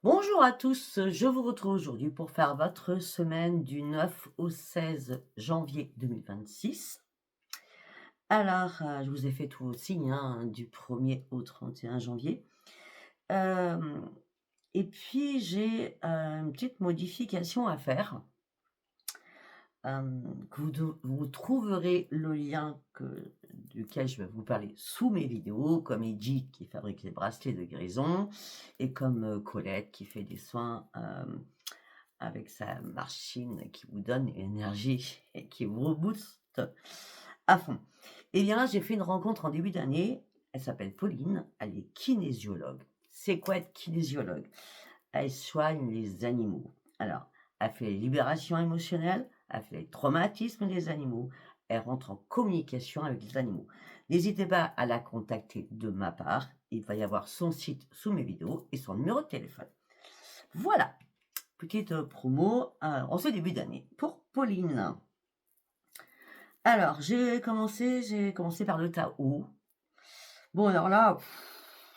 Bonjour à tous, je vous retrouve aujourd'hui pour faire votre semaine du 9 au 16 janvier 2026. Alors, je vous ai fait tous vos signes, hein, du 1er au 31 janvier. Hem et puis j'ai, une petite modification à faire, que vous trouverez le lien duquel je vais vous parler sous mes vidéos, comme Edgy qui fabrique les bracelets de guérison et comme, Colette qui fait des soins, avec sa machine qui vous donne une énergie et qui vous rebooste à fond. Eh bien, j'ai fait une rencontre en début d'année. Elle s'appelle Pauline. Elle est kinésiologue. C'est quoi être kinésiologue? Elle soigne les animaux. Alors, elle fait les libérations émotionnelles, elle fait les traumatismes des animaux, elle rentre en communication avec les animaux. N'hésitez pas à la contacter de ma part. Il va y avoir son site sous mes vidéos et son numéro de téléphone. Voilà. Petite promo en ce début d'année pour Pauline. Alors, j'ai commencé par le Tao. Bon, alors là,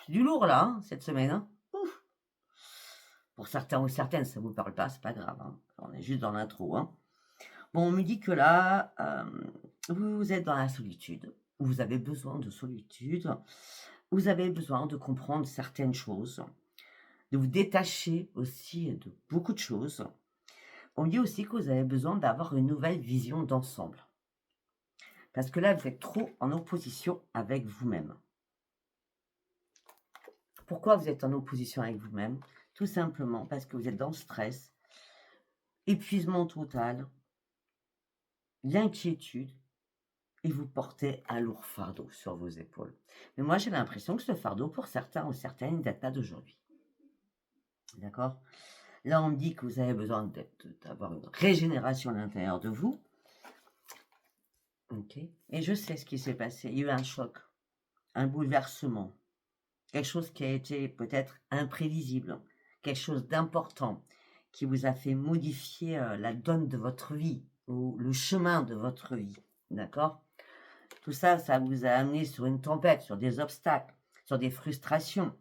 c'est du lourd là, hein, cette semaine. Hein. Ouf. Pour certains ou certaines, ça vous parle pas, c'est pas grave. Hein. On est juste dans l'intro. Hein. Bon, on me dit que là, vous êtes dans la solitude. Vous avez besoin de solitude. Vous avez besoin de comprendre certaines choses, de vous détacher aussi de beaucoup de choses. On dit aussi que vous avez besoin d'avoir une nouvelle vision d'ensemble. Parce que là, vous êtes trop en opposition avec vous-même. Pourquoi vous êtes en opposition avec vous-même? Tout simplement parce que vous êtes dans le stress, épuisement total, l'inquiétude, et vous portez un lourd fardeau sur vos épaules. Mais moi, j'ai l'impression que ce fardeau, pour certains ou certaines, ne date pas d'aujourd'hui. D'accord? Là, on me dit que vous avez besoin d'avoir une régénération à l'intérieur de vous. Ok. Et je sais ce qui s'est passé. Il y a eu un choc, un bouleversement, quelque chose qui a été peut-être imprévisible, quelque chose d'important qui vous a fait modifier la donne de votre vie ou le chemin de votre vie. D'accord? Tout ça, ça vous a amené sur une tempête, sur des obstacles, sur des frustrations,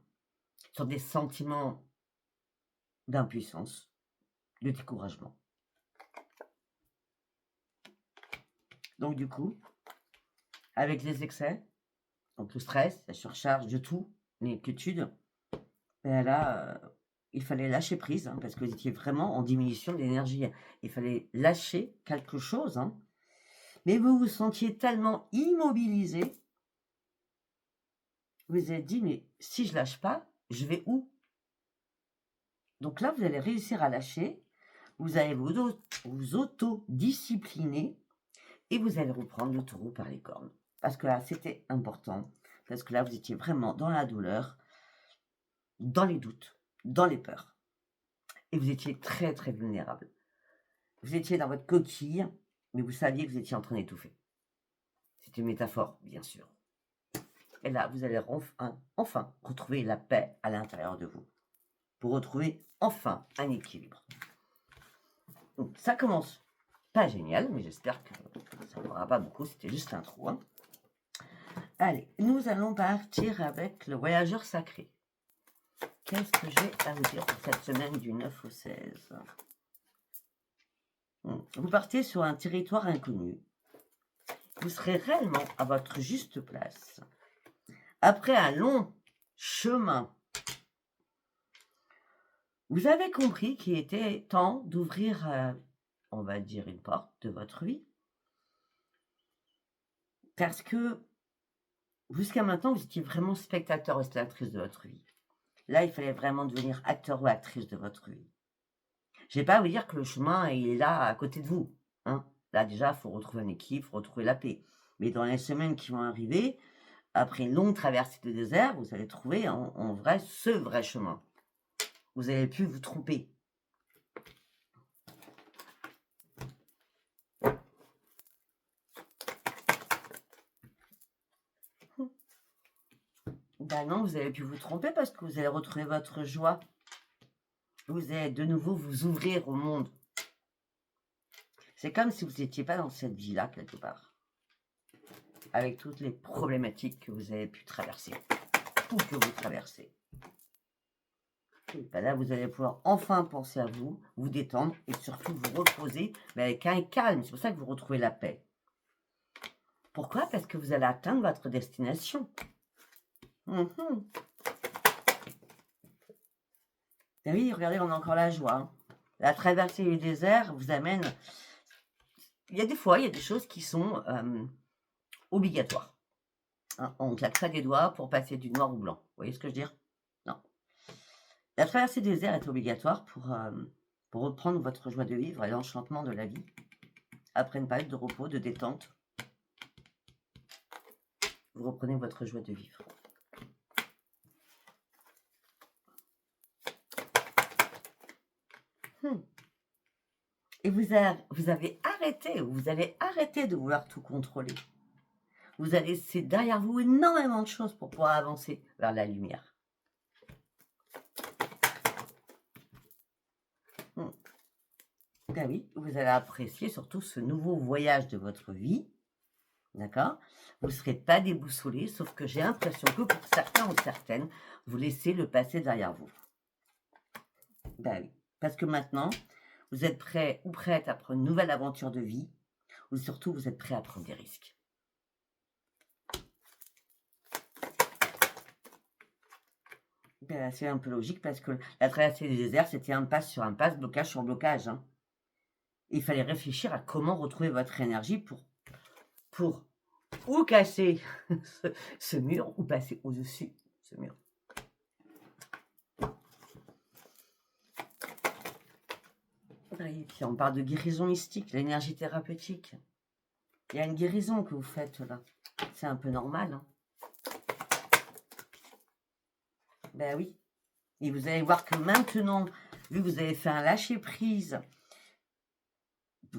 sur des sentiments d'impuissance, de découragement. Donc du coup, avec les excès, donc le stress, la surcharge de tout, l'inquiétude, ben là, il fallait lâcher prise, hein, parce que vous étiez vraiment en diminution d'énergie. Il fallait lâcher quelque chose, hein, mais vous vous sentiez tellement immobilisé, vous vous êtes dit: «Mais si je lâche pas, je vais où?» Donc là, vous allez réussir à lâcher, vous allez vous auto-discipliner et vous allez reprendre le taureau par les cornes. Parce que là, c'était important, parce que là, vous étiez vraiment dans la douleur, dans les doutes, dans les peurs et vous étiez très, très vulnérable. Vous étiez dans votre coquille, mais vous saviez que vous étiez en train d'étouffer. C'est une métaphore, bien sûr. Et là, vous allez enfin retrouver la paix à l'intérieur de vous, pour retrouver enfin un équilibre. Donc, ça commence pas génial, mais j'espère que ça ne durera pas beaucoup, c'était juste l'intro. Hein. Allez, nous allons partir avec le voyageur sacré. Qu'est-ce que j'ai à vous dire pour cette semaine du 9 au 16? Vous partez sur un territoire inconnu. Vous serez réellement à votre juste place. Après un long chemin, vous avez compris qu'il était temps d'ouvrir, on va dire, une porte de votre vie. Parce que jusqu'à maintenant, vous étiez vraiment spectateur ou spectatrice de votre vie. Là, il fallait vraiment devenir acteur ou actrice de votre vie. Je ne vais pas vous dire que le chemin, il est là à côté de vous. Hein. Là, déjà, il faut retrouver un équilibre, il faut retrouver la paix. Mais dans les semaines qui vont arriver, après une longue traversée de désert, vous allez trouver en vrai ce vrai chemin. Vous avez pu vous tromper. Ben non, vous avez pu vous tromper parce que vous allez retrouver votre joie. Vous allez de nouveau vous ouvrir au monde. C'est comme si vous n'étiez pas dans cette vie-là quelque part. Avec toutes les problématiques que vous avez pu traverser. Ou que vous traversez. Et ben là, vous allez pouvoir enfin penser à vous, vous détendre et surtout vous reposer, mais avec un calme. C'est pour ça que vous retrouvez la paix. Pourquoi? Parce que vous allez atteindre votre destination. Mhm. Et oui, regardez, on a encore la joie, hein. La traversée du désert vous amène. Il y a des fois, il y a des choses qui sont obligatoires, hein. On claquerait des doigts pour passer du noir au blanc. Vous voyez ce que je veux dire? Non. La traversée du désert est obligatoire pour reprendre votre joie de vivre et l'enchantement de la vie. Après une période de repos, de détente, vous reprenez votre joie de vivre. Et vous avez arrêté, vous allez arrêter de vouloir tout contrôler. Vous allez laisser derrière vous énormément de choses pour pouvoir avancer vers la lumière. Ben oui, vous allez apprécier surtout ce nouveau voyage de votre vie. D'accord? Vous ne serez pas déboussolé, sauf que j'ai l'impression que pour certains ou certaines, vous laissez le passé derrière vous. Ben oui, parce que maintenant, vous êtes prêt ou prête à prendre une nouvelle aventure de vie, ou surtout vous êtes prêt à prendre des risques. Ben, c'est un peu logique parce que la traversée du désert, c'était impasse sur impasse, blocage sur blocage, hein. Il fallait réfléchir à comment retrouver votre énergie pour ou casser ce mur ou passer au-dessus ce mur. Oui, puis on parle de guérison mystique, l'énergie thérapeutique. Il y a une guérison que vous faites là. C'est un peu normal, hein. Ben oui. Et vous allez voir que maintenant, vu que vous avez fait un lâcher-prise,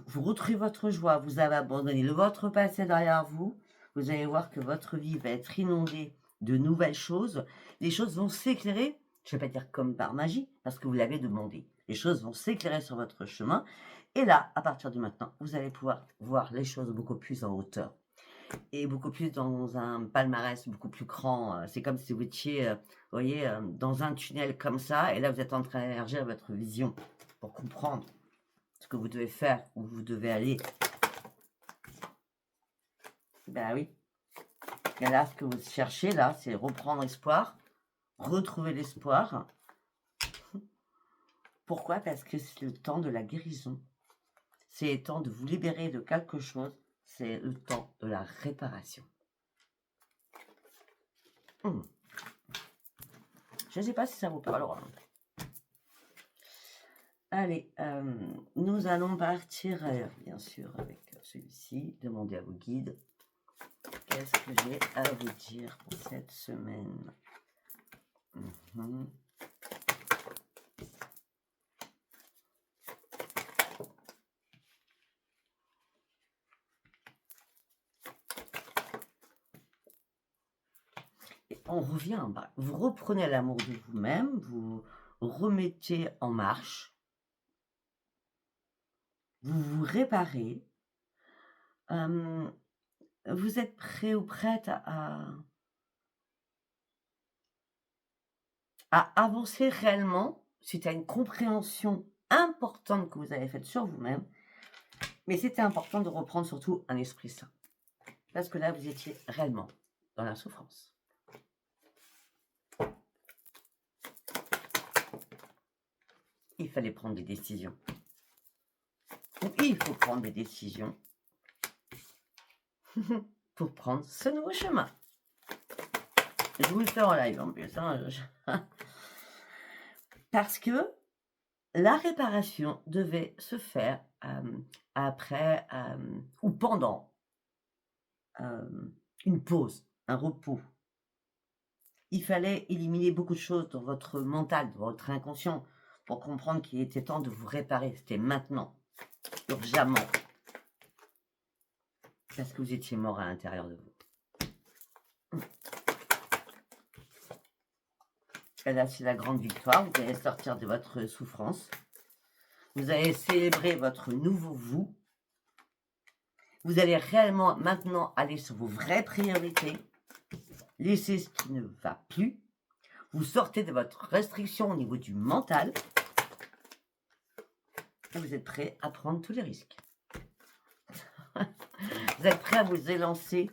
vous retrouvez votre joie, vous avez abandonné votre passé derrière vous, vous allez voir que votre vie va être inondée de nouvelles choses. Les choses vont s'éclairer, je ne vais pas dire comme par magie, parce que vous l'avez demandé. Les choses vont s'éclairer sur votre chemin. Et là, à partir de maintenant, vous allez pouvoir voir les choses beaucoup plus en hauteur. Et beaucoup plus dans un palmarès beaucoup plus grand. C'est comme si vous étiez, vous voyez, dans un tunnel comme ça, et là, vous êtes en train d'élargir votre vision pour comprendre ce que vous devez faire, où vous devez aller. Ben oui. Et là, ce que vous cherchez, là, c'est reprendre espoir, retrouver l'espoir. Pourquoi? Parce que c'est le temps de la guérison. C'est le temps de vous libérer de quelque chose. C'est le temps de la réparation. Je ne sais pas si ça vous parlera. Allez, nous allons partir, bien sûr, avec celui-ci. Demandez à vos guides. Qu'est-ce que j'ai à vous dire pour cette semaine? Et on revient, vous reprenez l'amour de vous-même, vous remettez en marche, vous vous réparez, vous êtes prêt ou prête à avancer réellement suite à une compréhension importante que vous avez faite sur vous-même. Mais c'était important de reprendre surtout un esprit sain. Parce que là, vous étiez réellement dans la souffrance. Il fallait prendre des décisions. Il faut prendre des décisions pour prendre ce nouveau chemin. Je vous le fais en live en plus, hein. Parce que la réparation devait se faire après ou pendant une pause, un repos. Il fallait éliminer beaucoup de choses dans votre mental, dans votre inconscient, pour comprendre qu'il était temps de vous réparer. C'était maintenant, urgemment. Parce que vous étiez mort à l'intérieur de vous. Et là, c'est la grande victoire. Vous allez sortir de votre souffrance. Vous allez célébrer votre nouveau vous. Vous allez réellement maintenant aller sur vos vraies priorités. Laissez ce qui ne va plus. Vous sortez de votre restriction au niveau du mental. Et vous êtes prêt à prendre tous les risques. Vous êtes prêt à vous élancer.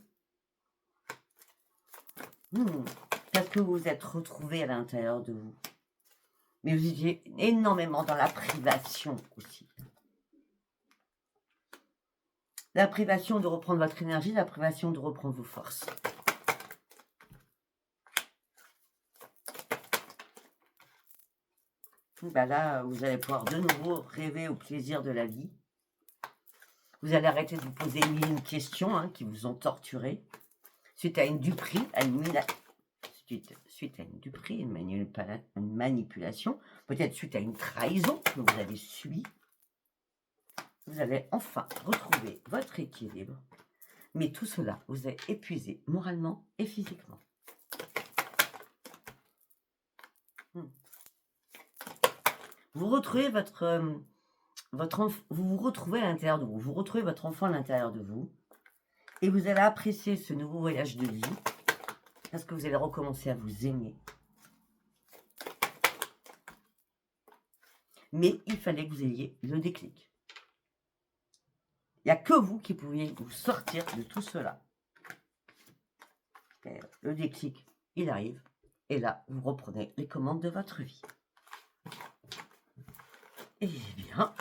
Parce que vous vous êtes retrouvé à l'intérieur de vous. Mais vous étiez énormément dans la privation aussi. La privation de reprendre votre énergie, la privation de reprendre vos forces. Ben là, vous allez pouvoir de nouveau rêver au plaisir de la vie. Vous allez arrêter de vous poser une question qui vous ont torturé. Suite à une duperie, suite à une duperie, une manipulation, peut-être suite à une trahison que vous avez subie, vous allez enfin retrouver votre équilibre. Mais tout cela, vous est épuisé moralement et physiquement. Vous retrouvez vous vous retrouvez à l'intérieur de vous. Vous retrouvez votre enfant à l'intérieur de vous. Et vous allez apprécier ce nouveau voyage de vie. Parce que vous allez recommencer à vous aimer. Mais il fallait que vous ayez le déclic. Il n'y a que vous qui pouviez vous sortir de tout cela. Et le déclic, il arrive. Et là, vous reprenez les commandes de votre vie. Eh bien,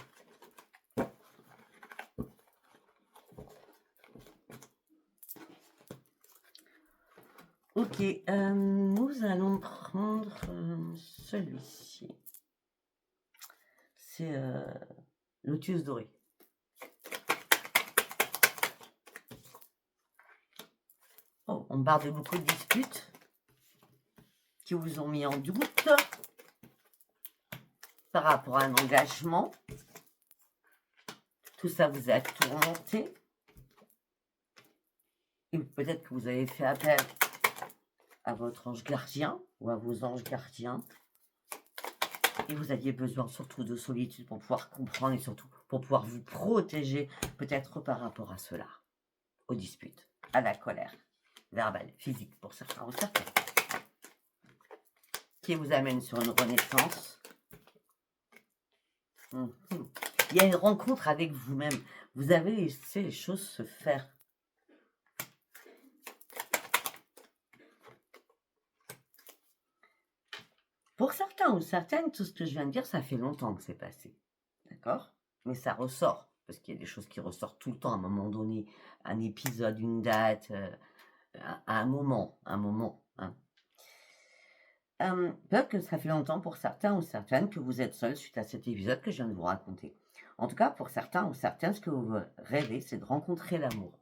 ok, nous allons prendre celui-ci. C'est Lotus doré. Oh, on parle de beaucoup de disputes qui vous ont mis en doute par rapport à un engagement. Tout ça vous a tourmenté. Et peut-être que vous avez fait appel à votre ange gardien ou à vos anges gardiens. Et vous aviez besoin surtout de solitude pour pouvoir comprendre et surtout pour pouvoir vous protéger peut-être par rapport à cela. Aux disputes, à la colère, verbale, physique pour certains ou certaines. Qui vous amène sur une renaissance. Il y a une rencontre avec vous-même. Vous avez laissé les choses se faire. Pour certains ou certaines, tout ce que je viens de dire, ça fait longtemps que c'est passé. D'accord? Mais ça ressort. Parce qu'il y a des choses qui ressortent tout le temps à un moment donné. Un épisode, une date, à un moment. Peut-être que ça fait longtemps pour certains ou certaines que vous êtes seul suite à cet épisode que je viens de vous raconter. En tout cas, pour certains ou certaines, ce que vous rêvez, c'est de rencontrer l'amour.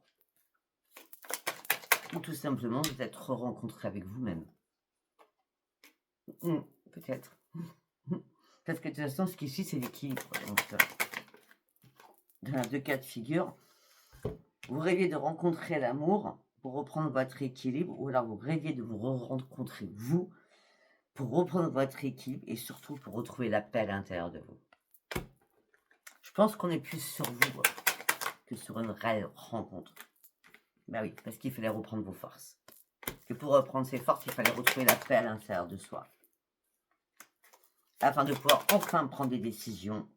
Ou tout simplement vous être rencontré avec vous-même. Peut-être. Parce que de toute façon, ce qui suit, c'est l'équilibre. Donc, dans les deux cas de figure, vous rêviez de rencontrer l'amour pour reprendre votre équilibre, ou alors vous rêviez de vous rencontrer vous pour reprendre votre équilibre et surtout pour retrouver la paix à l'intérieur de vous. Je pense qu'on est plus sur vous que sur une réelle rencontre. Ben oui, parce qu'il fallait reprendre vos forces. Que pour reprendre ses forces, il fallait retrouver la paix à l'intérieur de soi. Afin de pouvoir enfin prendre des décisions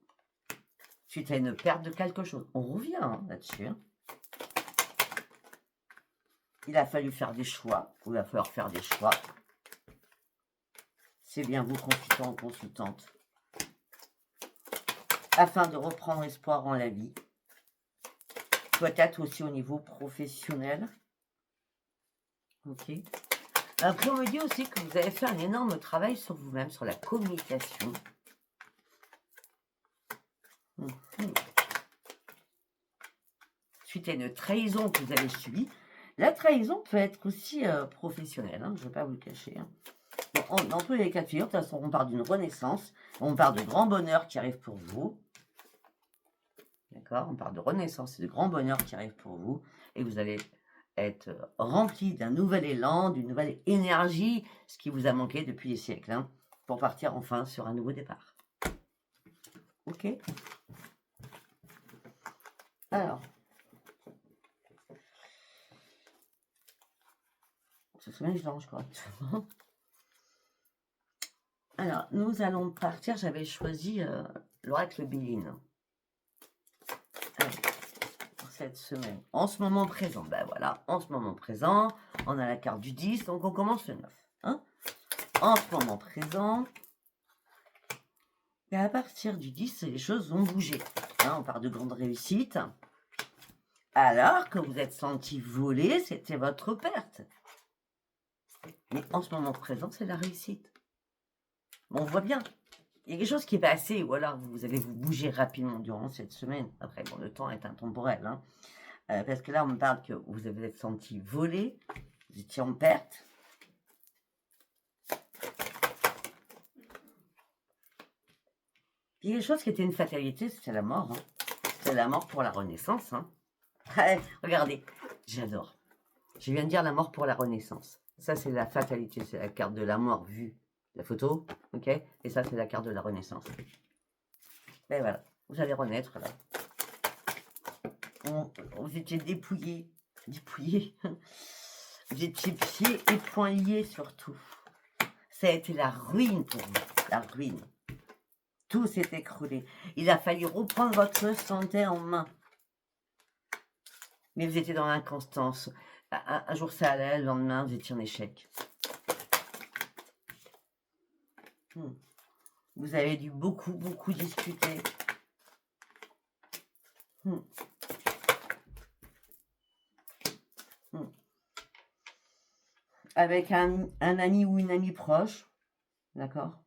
suite à une perte de quelque chose. On revient là-dessus. Il a fallu faire des choix, ou il va falloir faire des choix. C'est bien vous, consultant ou consultante. Afin de reprendre espoir en la vie. Peut-être aussi au niveau professionnel. Ok. Après, on me dit aussi que vous avez fait un énorme travail sur vous-même, sur la communication. Suite à une trahison que vous avez subie. La trahison peut être aussi professionnelle, je ne vais pas vous le cacher. Dans tous les cas de figure, de toute façon, on parle d'une renaissance, on parle de grand bonheur qui arrive pour vous. D'accord? On parle de renaissance et de grand bonheur qui arrive pour vous. Et vous allez être rempli d'un nouvel élan, d'une nouvelle énergie, ce qui vous a manqué depuis des siècles, pour partir enfin sur un nouveau départ. Ok? Alors, ce serait je range correctement. Alors, nous allons partir. J'avais choisi l'oracle Béline pour cette semaine. En ce moment présent, ben voilà, en ce moment présent, on a la carte du 10, donc on commence le 9. Hein, en ce moment présent, et à partir du 10, les choses vont bouger. Hein, on part de grandes réussites. Alors que vous êtes senti voler, c'était votre perte. Mais en ce moment présent, c'est la réussite. Bon, on voit bien. Il y a quelque chose qui est passé, ou alors vous allez vous bouger rapidement durant cette semaine. Après, bon, le temps est intemporel. Hein. Parce que là, on me parle que vous avez senti voler, vous étiez en perte. Il y a quelque chose qui était une fatalité, c'était la mort. Hein. C'était la mort pour la renaissance. Hein. Regardez, j'adore. Je viens de dire la mort pour la renaissance. Ça, c'est la fatalité, c'est la carte de la mort vue, la photo, ok. Et ça, c'est la carte de la renaissance. Et voilà, vous allez renaître là. Vous étiez dépouillé. Vous étiez pieds et poings liés surtout. Ça a été la ruine pour vous, la ruine. Tout s'est écroulé. Il a fallu reprendre votre santé en main. Mais vous étiez dans l'inconstance. Un jour ça allait, le lendemain vous étiez en échec. Vous avez dû beaucoup discuter. Avec un ami ou une amie proche, d'accord?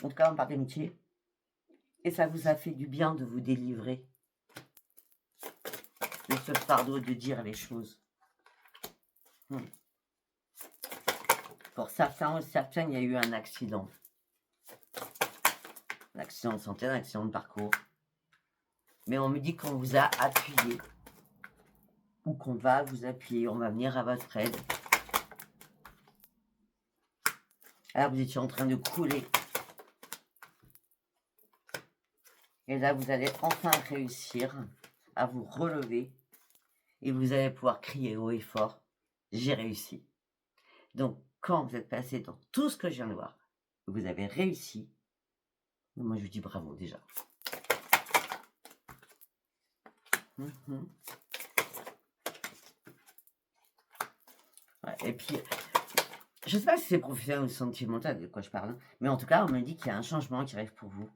En tout cas, on parle d'amitié. Et ça vous a fait du bien de vous délivrer de ce fardeau de dire les choses. Pour certains ou certaines, il y a eu un accident. Un accident de santé, un accident de parcours. Mais on me dit qu'on vous a appuyé. Ou qu'on va vous appuyer, on va venir à votre aide. Alors vous étiez en train de couler. Et là, vous allez enfin réussir à vous relever. Et vous allez pouvoir crier haut et fort, j'ai réussi. Donc, quand vous êtes passé dans tout ce que je viens de voir, vous avez réussi. Moi, je vous dis bravo déjà. Ouais, et puis, je ne sais pas si c'est professionnel ou sentimental de quoi je parle, mais en tout cas, on me dit qu'il y a un changement qui arrive pour vous.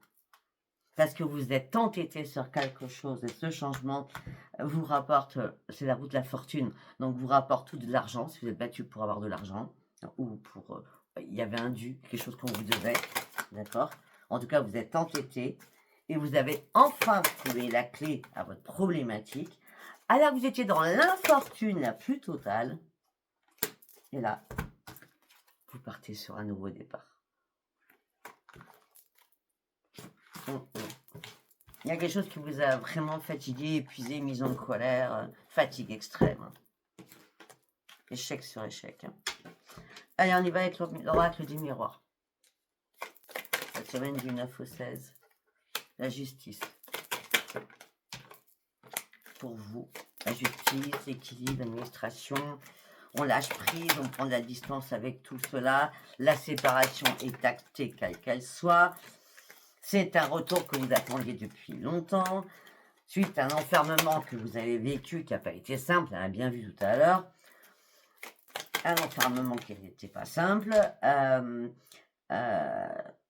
Parce que vous êtes entêté sur quelque chose et ce changement vous rapporte, c'est la route de la fortune, donc vous rapporte tout de l'argent, si vous êtes battu pour avoir de l'argent, ou pour, il y avait un dû, quelque chose qu'on vous devait, d'accord? En tout cas, vous êtes entêté et vous avez enfin trouvé la clé à votre problématique. Alors vous étiez dans l'infortune la plus totale, et là, vous partez sur un nouveau départ. Il y a quelque chose qui vous a vraiment fatigué, épuisé, mis en colère, fatigue extrême. Échec sur échec. Allez, on y va avec l'oracle du miroir. Cette semaine du 9 au 16. La justice. Pour vous. La justice, l'équilibre, l'administration. On lâche prise, on prend de la distance avec tout cela. La séparation est actée, quelle qu'elle soit. C'est un retour que vous attendiez depuis longtemps. Suite à un enfermement que vous avez vécu, qui n'a pas été simple, on a bien vu tout à l'heure. Un enfermement qui n'était pas simple.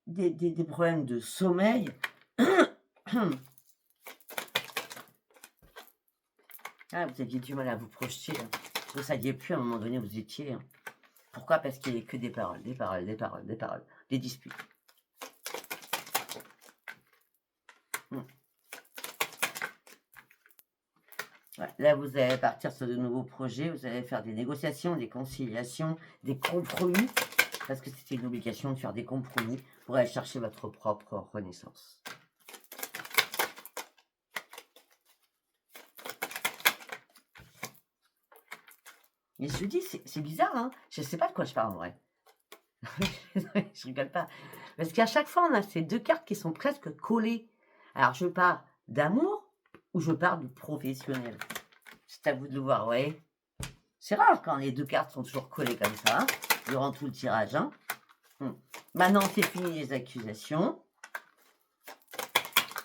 Des problèmes de sommeil. Vous aviez du mal à vous projeter. Vous ne saviez plus à un moment donné où vous étiez. Pourquoi? Parce qu'il n'y avait que des paroles, des disputes. Ouais, là, vous allez partir sur de nouveaux projets, vous allez faire des négociations, des conciliations, des compromis, parce que c'était une obligation de faire des compromis pour aller chercher votre propre renaissance. Mais je vous dis, c'est bizarre, hein? Je ne sais pas de quoi je parle en vrai. Je rigole pas. Parce qu'à chaque fois, on a ces deux cartes qui sont presque collées. Alors, je parle d'amour ou je parle du professionnel. C'est à vous de le voir, ouais. C'est rare quand les deux cartes sont toujours collées comme ça, hein, durant tout le tirage. Hein. Maintenant, c'est fini les accusations.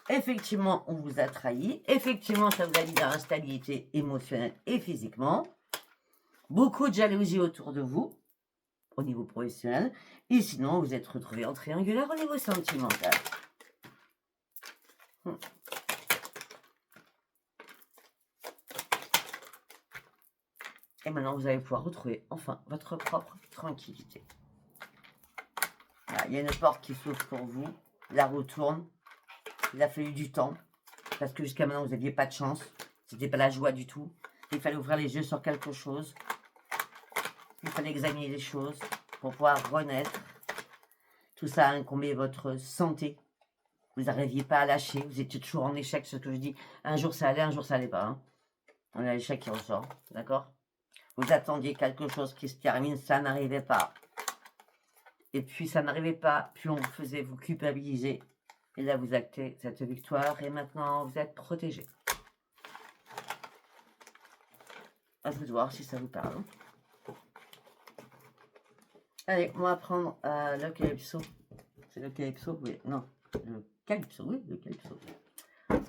Effectivement, on vous a trahi. Effectivement, ça vous a mis dans l'instabilité émotionnelle et physiquement. Beaucoup de jalousie autour de vous, au niveau professionnel. Et sinon, vous êtes retrouvé en triangulaire au niveau sentimental. Et maintenant, vous allez pouvoir retrouver enfin votre propre tranquillité. Voilà, il y a une porte qui s'ouvre pour vous. La roue tourne. Il a fallu du temps. Parce que jusqu'à maintenant, vous n'aviez pas de chance. C'était pas la joie du tout. Il fallait ouvrir les yeux sur quelque chose. Il fallait examiner les choses pour pouvoir renaître. Tout ça a incombé votre santé. Vous n'arriviez pas à lâcher. Vous étiez toujours en échec. Ce que je dis, un jour ça allait, un jour ça allait pas. Hein. On a l'échec qui ressort. D'accord? Vous attendiez quelque chose qui se termine. Ça n'arrivait pas. Et puis ça n'arrivait pas. Puis on vous faisait vous culpabiliser. Et là, vous actez cette victoire. Et maintenant, vous êtes protégé. À vous de voir si ça vous parle. Allez, on va prendre le calypso. C'est le calypso? Oui, non. Le calypso, oui, le calypso.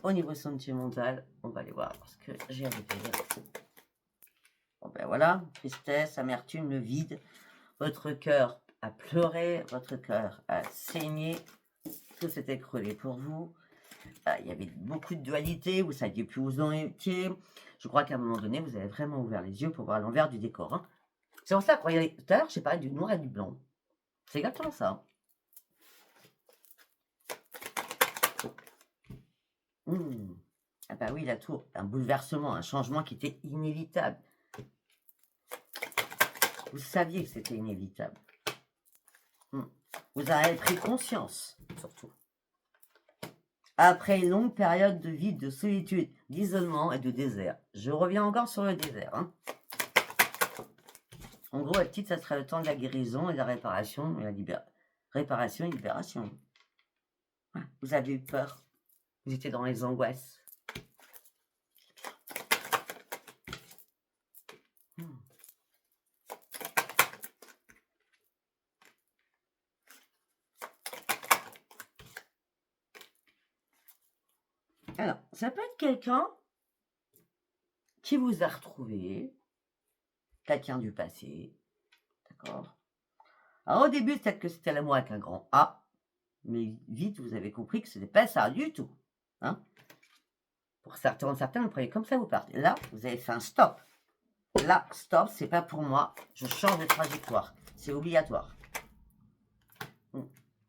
Au niveau sentimental, on va aller voir ce que j'ai à vous dire. Bon ben voilà, tristesse, amertume, le vide. Votre cœur a pleuré, votre cœur a saigné. Tout s'est écroulé pour vous. Il y avait beaucoup de dualité, vous ne saviez plus où vous en étiez. Je crois qu'à un moment donné, vous avez vraiment ouvert les yeux pour voir l'envers du décor. Hein. C'est pour ça que, regardez, tout à l'heure, j'ai parlé du noir et du blanc. C'est exactement ça. Ah bah oui, la tour, un bouleversement, un changement qui était inévitable. Vous saviez que c'était inévitable. Vous en avez pris conscience, surtout. Après une longue période de vide, de solitude, d'isolement et de désert. Je reviens encore sur le désert. Hein. En gros, la petite, ça sera le temps de la guérison et de la réparation et la réparation et libération. Vous avez eu peur. Vous étiez dans les angoisses. Alors, ça peut être quelqu'un qui vous a retrouvé, quelqu'un du passé, d'accord? Alors au début, peut-être que c'était l'amour avec un grand A, mais vite, vous avez compris que ce n'était pas ça du tout. Hein? Pour certains, vous prenez comme ça, vous partez. Là, vous avez fait un stop. Là, stop, c'est pas pour moi. Je change de trajectoire. C'est obligatoire.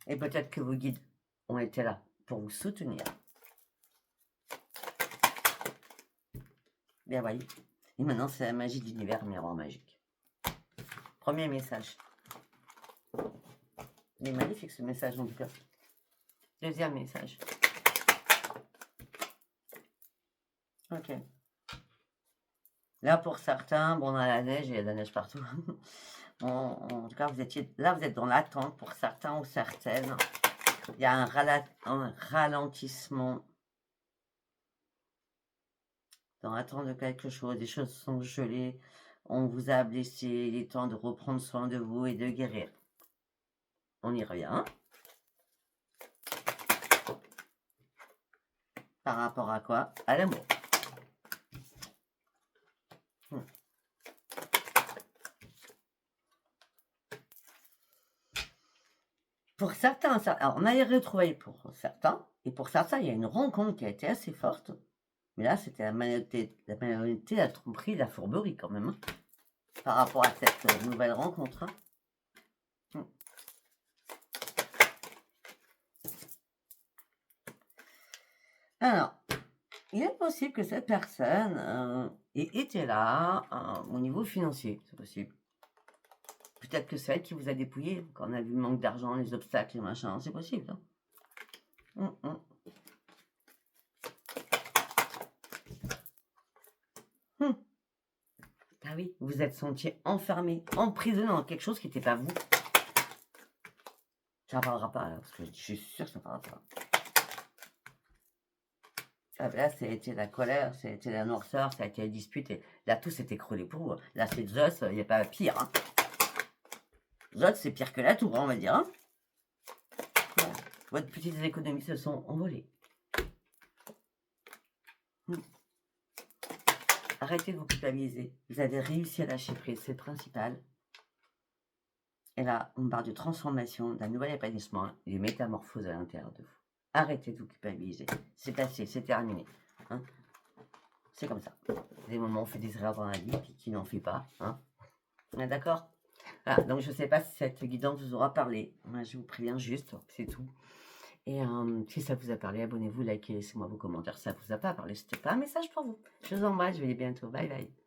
Et peut-être que vos guides ont été là pour vous soutenir. Bien voyez. Et maintenant, c'est la magie de l'univers miroir magique. Premier message. Il est magnifique ce message en tout cas. Deuxième message. Ok. Là, pour certains, bon, on a la neige, il y a de la neige partout. En tout cas, vous êtes dans l'attente pour certains ou certaines. Il y a un ralentissement dans l'attente de quelque chose. Des choses sont gelées. On vous a blessé. Il est temps de reprendre soin de vous et de guérir. On y revient. Par rapport à quoi? À l'amour. Pour certains, alors on a les retrouvailles pour certains, et pour certains, il y a une rencontre qui a été assez forte. Mais là, c'était la malhonnêteté, la tromperie, la fourberie quand même, hein, par rapport à cette nouvelle rencontre. Hein. Alors, il est possible que cette personne ait été là au niveau financier, c'est possible. Peut-être que c'est elle qui vous a dépouillé quand on a vu le manque d'argent, les obstacles, les machins, c'est possible. Hein. Ah oui, vous êtes senti enfermé, emprisonné dans quelque chose qui n'était pas vous. Ça ne parlera pas, là, parce que je suis sûre que ça ne parlera pas. Ah, là, ça a été la colère, ça a été la noirceur, ça a été la dispute. Et là, tout s'est écroulé pour vous. Là, c'est Zeus, il n'y a pas pire. Hein. Les autres, c'est pire que la tour, on va dire. Hein. Voilà. Votre petites économies se sont envolées. Arrêtez de vous culpabiliser. Vous avez réussi à lâcher prise, c'est le principal. Et là, on parle de transformation, d'un nouvel épanouissement, d'une métamorphose à l'intérieur de vous. Arrêtez de vous culpabiliser. C'est passé, c'est terminé. Hein. C'est comme ça. Des moments où on fait des erreurs dans la vie, puis qui n'en fait pas. Hein. D'accord. Voilà, donc je ne sais pas si cette guidance vous aura parlé. Moi, je vous préviens juste, c'est tout. Et si ça vous a parlé, abonnez-vous, likez, laissez-moi vos commentaires. Si ça vous a pas parlé, c'était pas un message pour vous. Je vous embrasse, je vous dis bientôt. Bye bye.